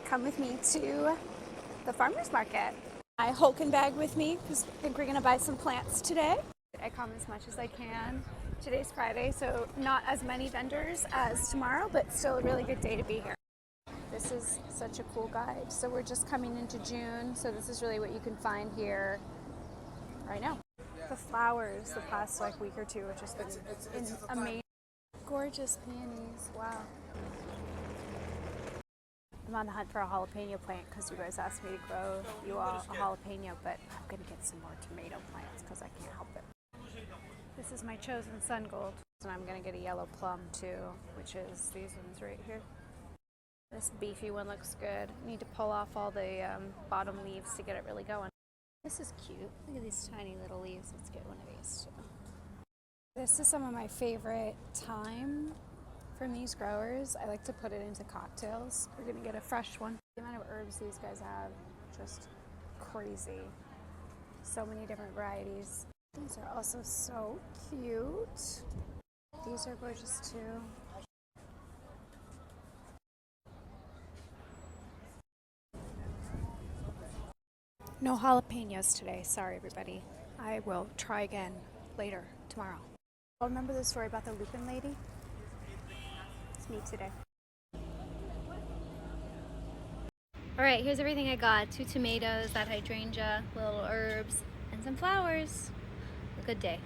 come with me to the farmer's market. My Hulken bag with me because I think we're gonna buy some plants today. I come as much as I can. Today's Friday, so not as many vendors as tomorrow, but still a really good day to be here. This is such a cool guide. So we're just coming into June, so this is really what you can find here right now. The flowers the past week or two have just been amazing. Gorgeous peonies, wow. I'm on the hunt for a jalapeno plant because you guys asked me to grow you all a jalapeno, but I'm gonna get some more tomato plants because I can't help it. This is my chosen sun gold, and I'm gonna get a yellow plum too, which is these ones right here. This beefy one looks good. I need to pull off all the bottom leaves to get it really going. This is cute. Look at these tiny little leaves. Let's get one of these too. This is some of my favorite thyme from these growers. I like to put it into cocktails. We're gonna get a fresh one. The amount of herbs these guys have, just crazy. So many different varieties. These are also so cute. These are gorgeous too. No jalapenos today. Sorry, everybody. I will try again later, tomorrow. Remember the story about the lupin lady? It's me today. All right, here's everything I got. 2 tomatoes, that hydrangea, little herbs, and some flowers. A good day.